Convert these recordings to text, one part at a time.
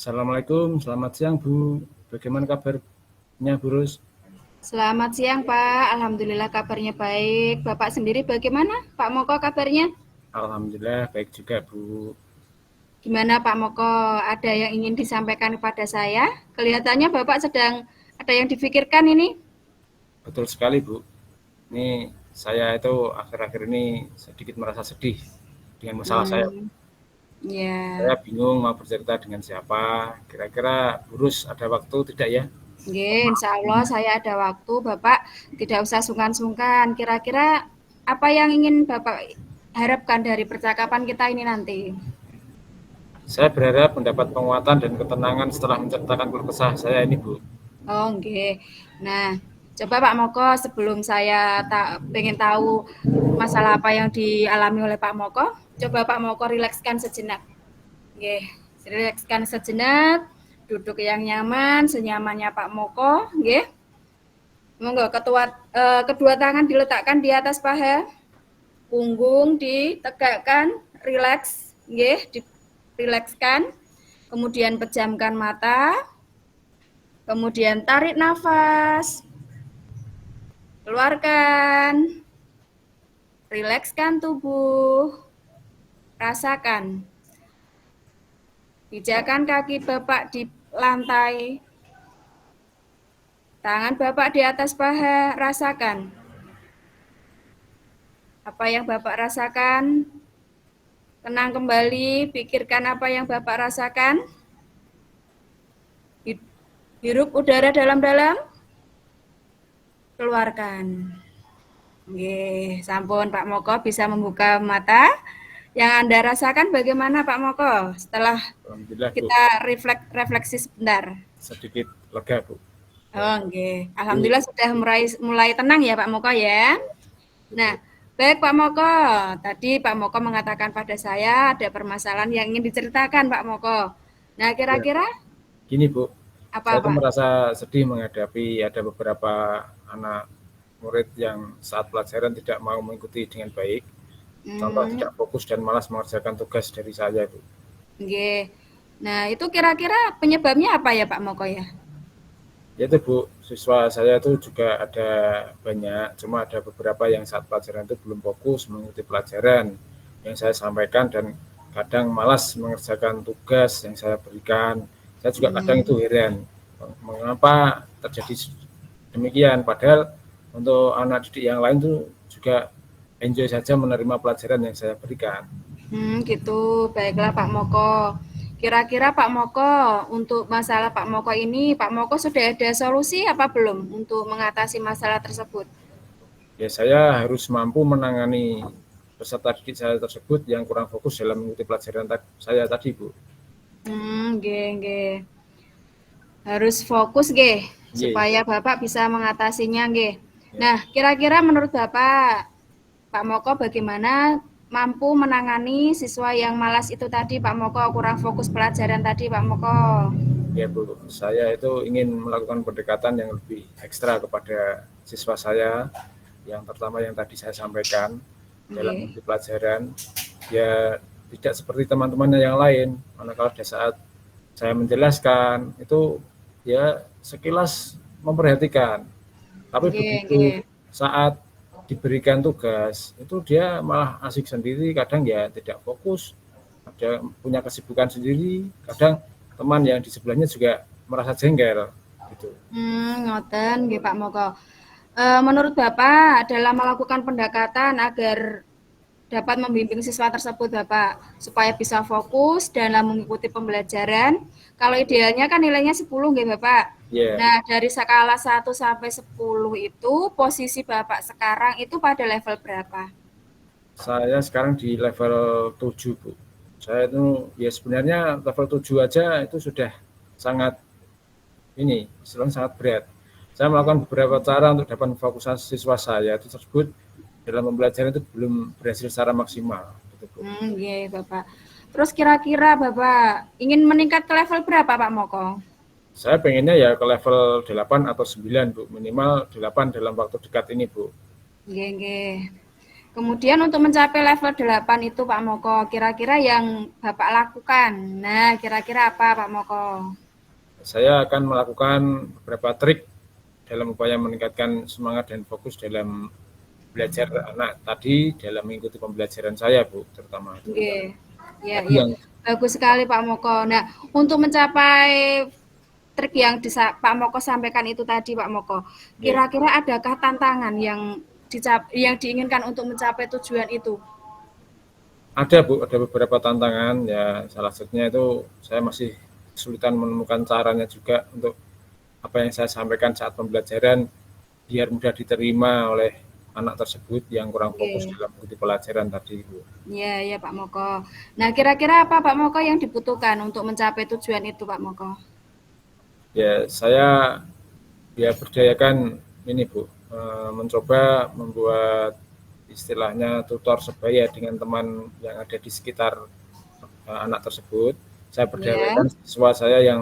Assalamualaikum, selamat siang Bu. Bagaimana kabarnya Bu Rus? Selamat siang Pak, Alhamdulillah kabarnya baik. Bapak sendiri bagaimana? Pak Moko kabarnya? Alhamdulillah baik juga Bu. Gimana Pak Moko? Ada yang ingin disampaikan kepada saya? Kelihatannya Bapak sedang ada yang difikirkan ini. Betul sekali Bu. Ini saya itu akhir-akhir ini sedikit merasa sedih dengan masalah saya. Hmm, ya. Saya bingung mau bercerita dengan siapa. Kira-kira Bu Rus ada waktu tidak ya? Nggih, insya Allah saya ada waktu. Bapak tidak usah sungkan-sungkan. Kira-kira apa yang ingin Bapak harapkan dari percakapan kita ini nanti? Saya berharap mendapat penguatan dan ketenangan setelah menceritakan keluh kesah saya ini Bu. Oh, nggih. Nah, coba Pak Moko sebelum saya pengen tahu masalah apa yang dialami oleh Pak Moko, coba Pak Moko rilekskan sejenak. Nggih, rilekskan sejenak, duduk yang nyaman, senyamannya Pak Moko, nggih. Monggo kedua tangan diletakkan di atas paha, punggung ditegakkan, rileks, nggih, dirilekskan. Kemudian pejamkan mata, kemudian tarik nafas, keluarkan, rilekskan tubuh, rasakan. Pijakan kaki Bapak di lantai, tangan Bapak di atas paha, rasakan. Apa yang Bapak rasakan, tenang kembali, pikirkan apa yang Bapak rasakan. Hirup udara dalam-dalam, keluarkan. Nggih, sampun Pak Moko bisa membuka mata. Yang Anda rasakan bagaimana Pak Moko setelah Alhamdulillah Bu, kita refleksi sebentar? sedikit lega Bu. Ya, Oh, nggih. Bu. Alhamdulillah sudah mulai tenang ya Pak Moko ya. Nah, Betul. baik Pak Moko. Tadi Pak Moko mengatakan pada saya ada permasalahan yang ingin diceritakan Pak Moko. Nah, Ya, kira-kira gini Bu, apa saya tuh Pak? merasa sedih menghadapi ada beberapa anak murid yang saat pelajaran tidak mau mengikuti dengan baik, contoh Hmm, tidak fokus dan malas mengerjakan tugas dari saya Bu. nggih. Nah, itu kira-kira penyebabnya apa ya Pak Moko ya? Ya itu Bu, siswa saya itu juga ada banyak, cuma ada beberapa yang saat pelajaran itu belum fokus mengikuti pelajaran yang saya sampaikan dan kadang malas mengerjakan tugas yang saya berikan. Saya juga kadang itu Hmm, heran, mengapa terjadi demikian, padahal untuk anak didik yang lain tuh juga enjoy saja menerima pelajaran yang saya berikan. gitu. Baiklah Pak Moko. Kira-kira Pak Moko untuk masalah Pak Moko ini, Pak Moko sudah ada solusi apa belum untuk mengatasi masalah tersebut? Ya saya harus mampu menangani peserta didik saya tersebut yang kurang fokus dalam mengikuti pelajaran saya tadi Bu. Nggih, nggih. Harus fokus nggih, Iya, supaya Bapak bisa mengatasinya nggih. ya. Nah, kira-kira menurut Bapak, Pak Moko bagaimana mampu menangani siswa yang malas itu tadi, Pak Moko, kurang fokus pelajaran tadi, Pak Moko? Ya Bu, saya itu ingin melakukan pendekatan yang lebih ekstra kepada siswa saya, yang pertama yang tadi saya sampaikan dalam Nggih. mengikuti pelajaran, ya tidak seperti teman-temannya yang lain. Manakala pada saat saya menjelaskan itu ya sekilas memperhatikan, tapi Nggih, begitu nggih. saat diberikan tugas itu dia malah asik sendiri, kadang ya tidak fokus, ada punya kesibukan sendiri, kadang teman yang di sebelahnya juga merasa jengkel gitu. Ngoten nggih Pak Moko. Menurut Bapak dalam melakukan pendekatan agar dapat membimbing siswa tersebut Bapak, supaya bisa fokus dalam mengikuti pembelajaran, kalau idealnya kan nilainya 10 nggih Bapak. Ya, Nah, dari skala 1 sampai 10 itu, posisi Bapak sekarang itu pada level berapa? saya sekarang di level 7 Bu. Saya itu ya sebenarnya level 7 aja itu sudah sangat ini, istilahnya sangat berat. Saya melakukan beberapa cara untuk dapat fokusan siswa saya itu tersebut dalam pembelajaran itu belum berhasil secara maksimal. Gitu, Bu. Nggih Bapak. Terus kira-kira Bapak ingin meningkat ke level berapa Pak Moko? Saya pengennya ya ke level 8 atau 9 Bu, minimal 8 dalam waktu dekat ini Bu. Nggih, nggih. Kemudian untuk mencapai level 8 itu Pak Moko, kira-kira yang Bapak lakukan. Nah, kira-kira apa Pak Moko? Saya akan melakukan beberapa trik dalam upaya meningkatkan semangat dan fokus dalam belajar anak tadi dalam mengikuti pembelajaran saya, Bu, terutama itu. Oke. Ya, Tadi ya. yang Bagus sekali Pak Moko. Nah, untuk mencapai trik yang Pak Moko sampaikan itu tadi Pak Moko, ya, kira-kira adakah tantangan yang diinginkan untuk mencapai tujuan itu? ada, Bu, ada beberapa tantangan ya. Salah satunya itu saya masih kesulitan menemukan caranya juga untuk apa yang saya sampaikan saat pembelajaran biar mudah diterima oleh anak tersebut yang kurang fokus Oke. dalam mengikuti pelajaran tadi, Bu. Ya, ya Pak Moko. Nah, kira-kira apa Pak Moko yang dibutuhkan untuk mencapai tujuan itu Pak Moko? Ya, saya ya berdayakan ini, Bu, mencoba membuat istilahnya tutor sebaya dengan teman yang ada di sekitar anak tersebut. Saya Ya. berdayakan siswa saya yang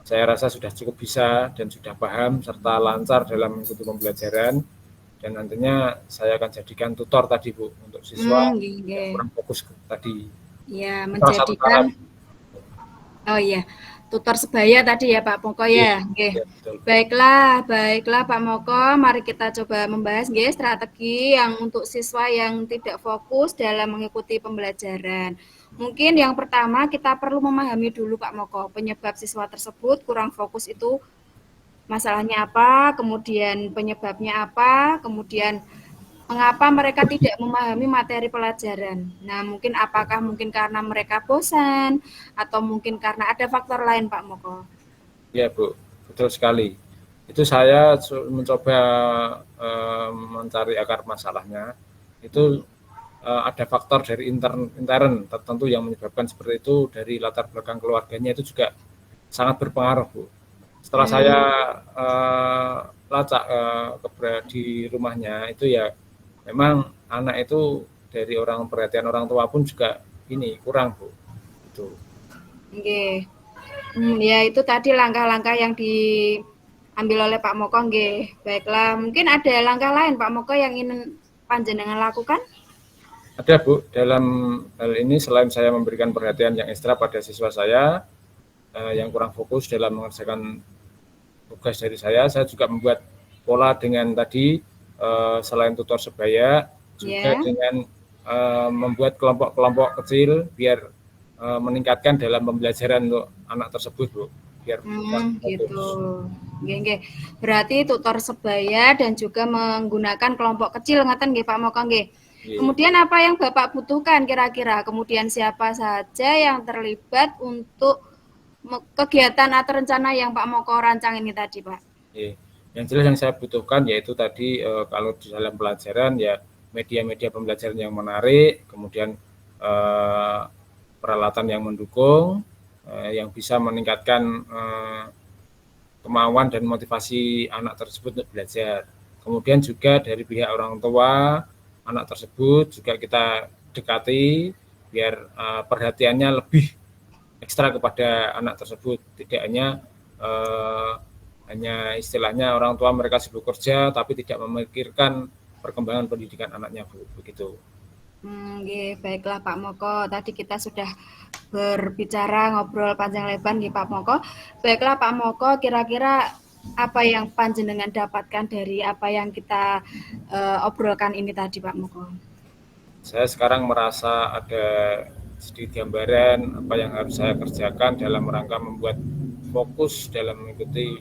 saya rasa sudah cukup bisa dan sudah paham serta lancar dalam mengikuti pembelajaran, dan nantinya saya akan jadikan tutor tadi, Bu, untuk siswa Nggih, yang nggih. kurang fokus tadi. Ya, Salah satu cara. menjadikan oh iya, tutor sebaya tadi ya Pak Moko Iya, ya. Nggih. iya, betul. Baiklah, baiklah Pak Moko, mari kita coba membahas nggih strategi yang untuk siswa yang tidak fokus dalam mengikuti pembelajaran. Mungkin yang pertama kita perlu memahami dulu Pak Moko, penyebab siswa tersebut kurang fokus itu masalahnya apa, kemudian penyebabnya apa, kemudian mengapa mereka tidak memahami materi pelajaran. Nah, mungkin karena mereka bosan atau mungkin karena ada faktor lain, Pak Moko. Ya, Bu, betul sekali. Itu saya mencoba mencari akar masalahnya. Itu ada faktor dari intern tertentu yang menyebabkan seperti itu, dari latar belakang keluarganya itu juga sangat berpengaruh, Bu. Setelah saya Hmm, lacak di rumahnya itu ya memang anak itu dari perhatian orang tua pun juga ini kurang, Bu. Itu. nggih. Ya itu tadi langkah-langkah yang diambil oleh Pak Moko nggih. Baiklah, mungkin ada langkah lain Pak Moko yang ingin panjenengan lakukan? Ada, Bu, dalam hal ini selain saya memberikan perhatian yang ekstra pada siswa saya yang kurang fokus dalam mengerjakan tugas dari saya juga membuat pola dengan tadi selain tutor sebaya juga Ya. dengan membuat kelompok-kelompok kecil biar meningkatkan dalam pembelajaran untuk anak tersebut, Bu, biar Gitu. fokus. Nggih, nggih. Berarti tutor sebaya dan juga menggunakan kelompok kecil ngaten nggih Pak Moko nggih. Iya. Kemudian apa yang Bapak butuhkan kira-kira? Kemudian siapa saja yang terlibat untuk kegiatan atau rencana yang Pak Moko rancang ini tadi, Pak? Iya. Yang jelas yang saya butuhkan yaitu tadi kalau di dalam pelajaran ya media-media pembelajaran yang menarik, kemudian eh, peralatan yang mendukung, yang bisa meningkatkan kemauan dan motivasi anak tersebut untuk belajar. Kemudian juga dari pihak orang tua anak tersebut juga kita dekati biar perhatiannya lebih ekstra kepada anak tersebut, tidak hanya istilahnya orang tua mereka sibuk kerja tapi tidak memikirkan perkembangan pendidikan anaknya, Bu, begitu. Nggih, baiklah Pak Moko. Tadi kita sudah berbicara ngobrol panjang lebar nggih Pak Moko. Baiklah Pak Moko, kira-kira apa yang panjenengan dapatkan dari apa yang kita obrolkan ini tadi Pak Moko? Saya sekarang merasa ada sedikit gambaran apa yang harus saya kerjakan dalam rangka membuat fokus dalam mengikuti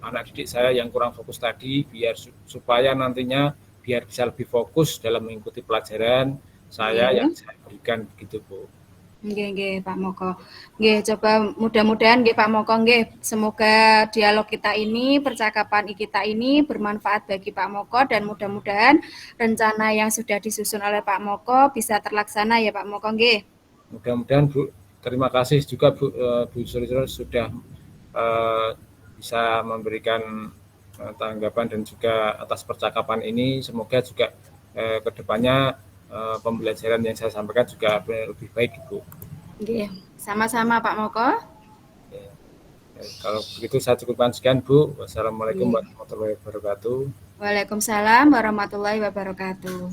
anak didik saya yang kurang fokus tadi, biar supaya nantinya biar bisa lebih fokus dalam mengikuti pelajaran saya yang Iya. saya berikan, begitu, Bu. Nggih, nggih Pak Moko. Nggih, coba mudah-mudahan nggih Pak Moko nggih, semoga dialog kita ini, percakapan kita ini bermanfaat bagi Pak Moko dan mudah-mudahan rencana yang sudah disusun oleh Pak Moko bisa terlaksana ya Pak Moko nggih. Mudah-mudahan, Bu, terima kasih juga, Bu, Bu Sri sudah bisa memberikan tanggapan dan juga atas percakapan ini. Semoga juga kedepannya pembelajaran yang saya sampaikan juga lebih baik, Bu. Nggih, sama-sama Pak Moko. Ya, kalau begitu saya cukupkan sekian, Bu. Wassalamualaikum Nggih. warahmatullahi wabarakatuh. Waalaikumsalam warahmatullahi wabarakatuh.